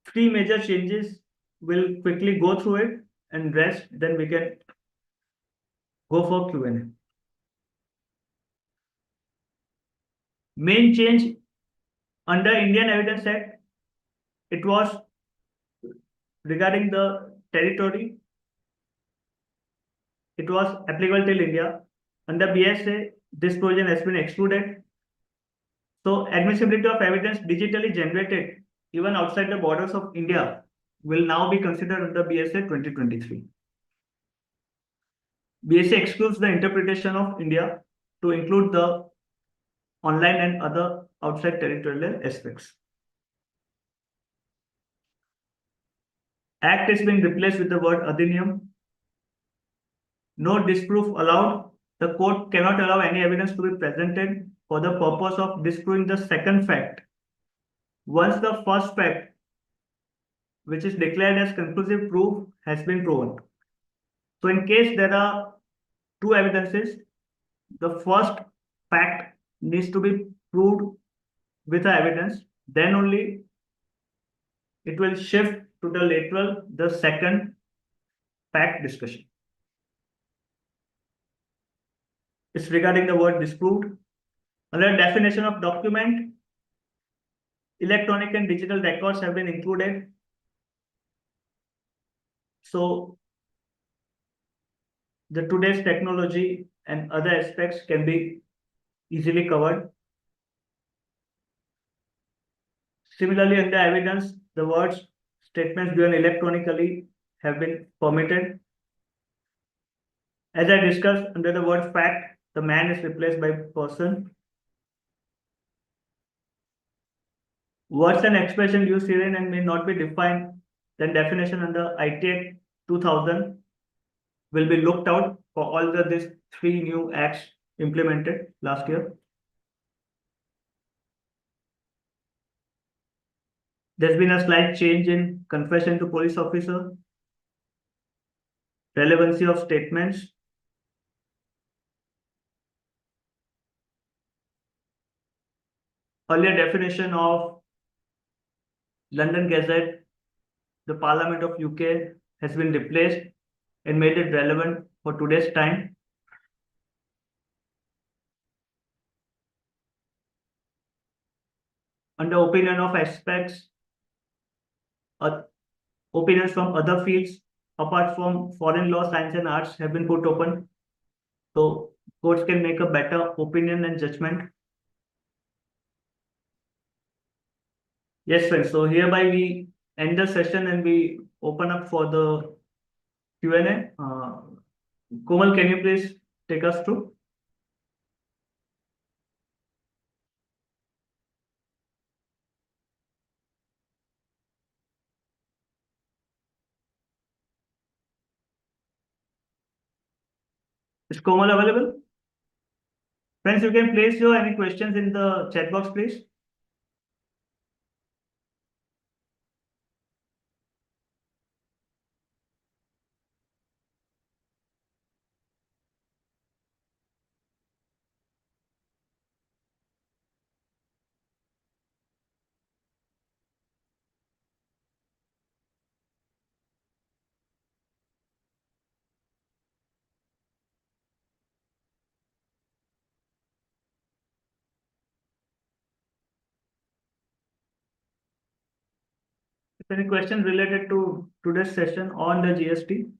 Three major changes. We'll quickly go through it and rest. Then we can go for Q&A. Main change under Indian Evidence Act, it was regarding the territory. It was applicable till India. Under BSA, this provision has been excluded. So admissibility of evidence digitally generated even outside the borders of India will now be considered under BSA 2023. BSA excludes the interpretation of India to include the online and other outside territorial aspects. Act is being replaced with the word Adhiniyam. No disproof allowed. The court cannot allow any evidence to be presented for the purpose of disproving the second fact. Once the first fact, which is declared as conclusive proof, has been proven. So in case there are two evidences, the first fact needs to be proved with the evidence, then only it will shift to the lateral, the second fact discussion. It's regarding the word disproved. Under definition of document, electronic and digital records have been included. So the today's technology and other aspects can be easily covered. Similarly, under evidence, the words statements given electronically have been permitted. As I discussed, under the word fact, the man is replaced by person. Words and expression used herein and may not be defined, then definition under ICAI 2000 will be looked out for all these three new acts implemented last year. There's been a slight change in confession to police officer, relevancy of statements, earlier definition of London Gazette, the Parliament of UK has been replaced and made it relevant for today's time. Under opinion of aspects, opinions from other fields apart from foreign law, science and arts have been put open. So courts can make a better opinion and judgment. Yes, friends. So hereby we end the session and we open up for the Q&A. Komal, can you please take us through? Is Komal available? Friends, you can place your any questions in the chat box, please. If any question related to today's session on the GST.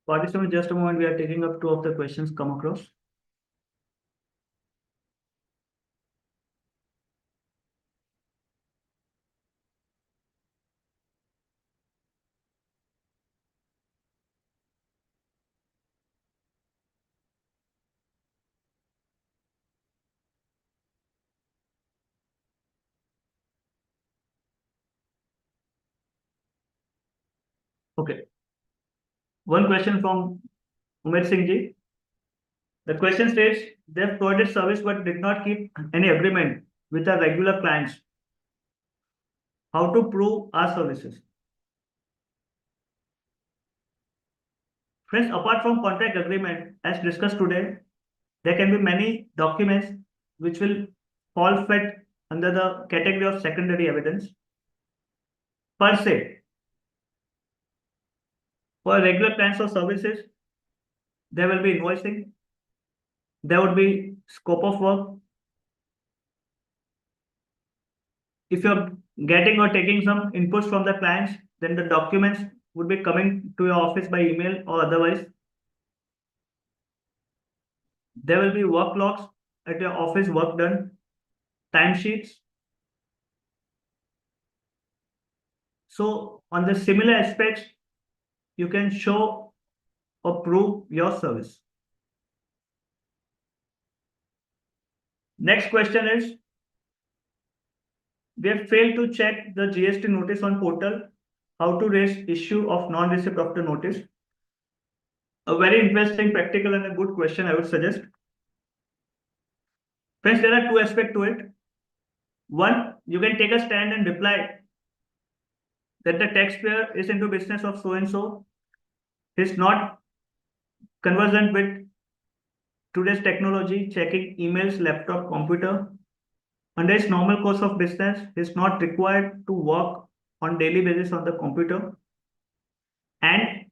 Participants, just a moment, we are taking up two of the questions come across. Okay. One question from Umer Singh ji. The question states they've provided service but did not keep any agreement with our regular clients. How to prove our services? Friends, apart from contract agreement, as discussed today, there can be many documents which will fall fit under the category of secondary evidence. Per se, for regular clients or services, there will be invoicing, there would be scope of work. If you're getting or taking some inputs from the clients, then the documents would be coming to your office by email or otherwise. There will be work logs at your office, work done, timesheets. So on the similar aspects, you can show or prove your service. Next question is, we have failed to check the GST notice on portal. How to raise issue of non-receipt of the notice? A very interesting, practical and a good question, I would suggest. Friends, there are two aspects to it. One, you can take a stand and reply that the taxpayer is into business of so and so, is not conversant with today's technology, checking emails, laptop, computer. Under his normal course of business, is not required to work on daily basis on the computer. And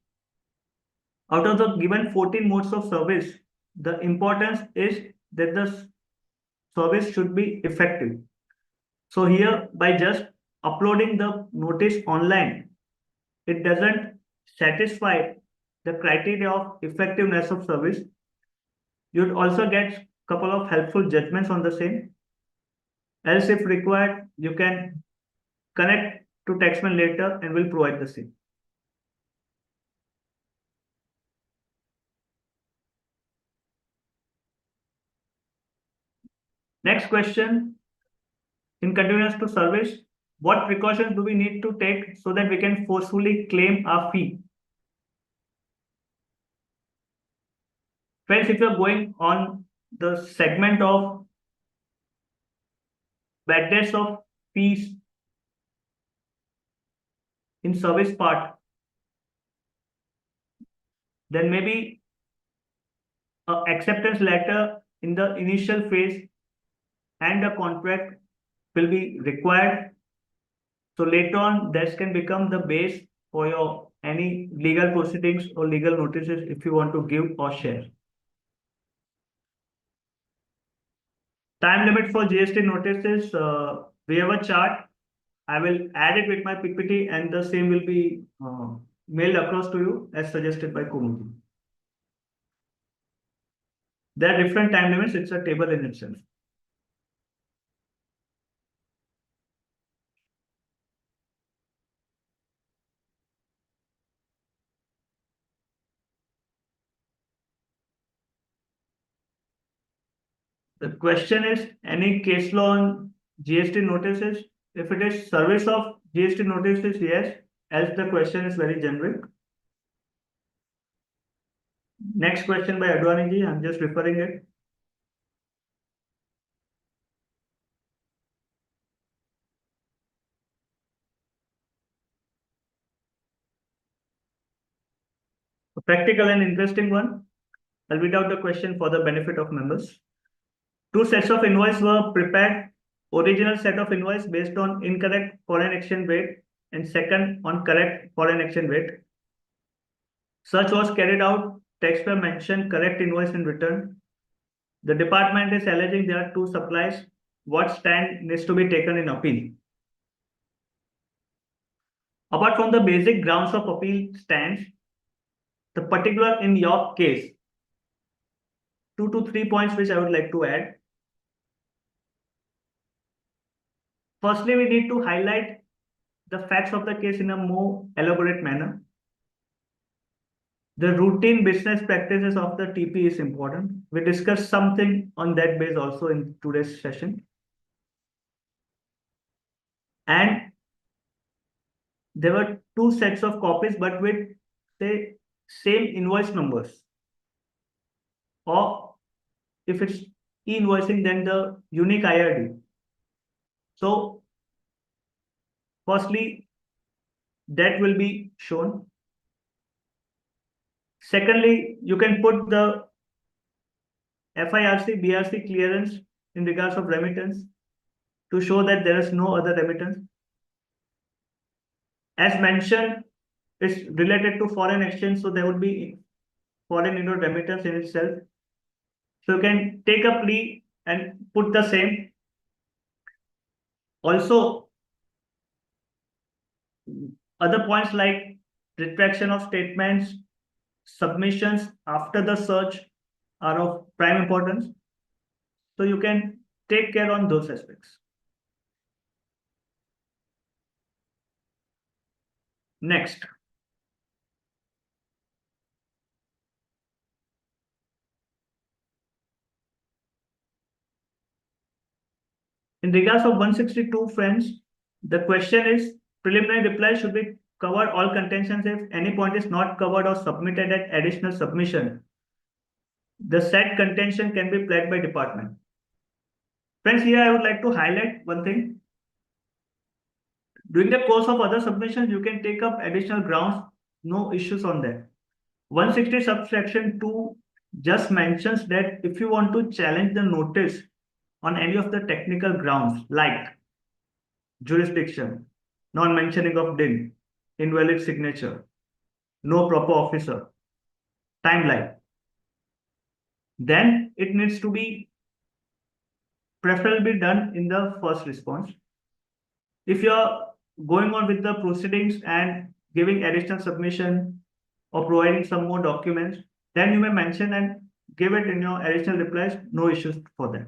out of the given 14 modes of service, the importance is that the service should be effective. So here, by just uploading the notice online, it doesn't satisfy the criteria of effectiveness of service. You'd also get a couple of helpful judgments on the same. Else, if required, you can connect to Taxmann later and will provide the same. Next question, in continuance to service, what precautions do we need to take so that we can forcefully claim our fee? Friends, if you're going on the segment of bad debts of fees in service part, then maybe an acceptance letter in the initial phase and a contract will be required. So later on, this can become the base for your any legal proceedings or legal notices if you want to give or share. Time limit for GST notices, we have a chart. I will add it with my PPT and the same will be mailed across to you as suggested by Kumudi. There are different time limits. It's a table in itself. The question is any case law on GST notices? If it is service of GST notices, yes. Else the question is very generic. Next question by Advani ji. I'm just referring it. A practical and interesting one. I'll read out the question for the benefit of members. Two sets of invoice were prepared. Original set of invoice based on incorrect foreign exchange rate and second on correct foreign exchange rate. Search was carried out. Taxpayer mentioned correct invoice in return. The department is alleging there are two supplies. What stand needs to be taken in appeal? Apart from the basic grounds of appeal stands, the particular in your case, 2 to 3 points which I would like to add. Firstly, we need to highlight the facts of the case in a more elaborate manner. The routine business practices of the TP is important. We discussed something on that base also in today's session. And there were two sets of copies, but with say same invoice numbers. Or if it's e-invoicing, then the unique IRD. So firstly, that will be shown. Secondly, you can put the FIRC, BRC clearance in regards of remittance to show that there is no other remittance. As mentioned, it's related to foreign exchange, so there would be foreign remittance in itself. So you can take a plea and put the same. Also, other points like retraction of statements, submissions after the search are of prime importance. So you can take care on those aspects. Next. In regards of 162, friends, the question is preliminary reply should be cover all contentions. If any point is not covered or submitted at additional submission, the said contention can be pled by department. Friends, here I would like to highlight one thing. During the course of other submissions, you can take up additional grounds, no issues on that. 160 subsection 2 just mentions that if you want to challenge the notice on any of the technical grounds like jurisdiction, non-mentioning of DIN, invalid signature, no proper officer, timeline, then it needs to be preferably done in the first response. If you're going on with the proceedings and giving additional submission or providing some more documents, then you may mention and give it in your additional replies, no issues for that.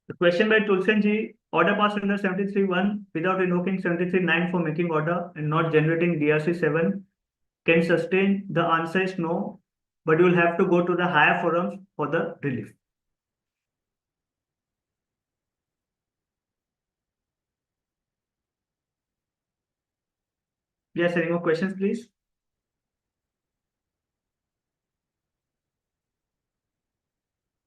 The question by Tulsen ji, order passed under 73(1) without invoking 73(9) for making order and not generating DRC 7 can sustain. The answer is no, but you will have to go to the higher forums for the relief. Yes, any more questions, please?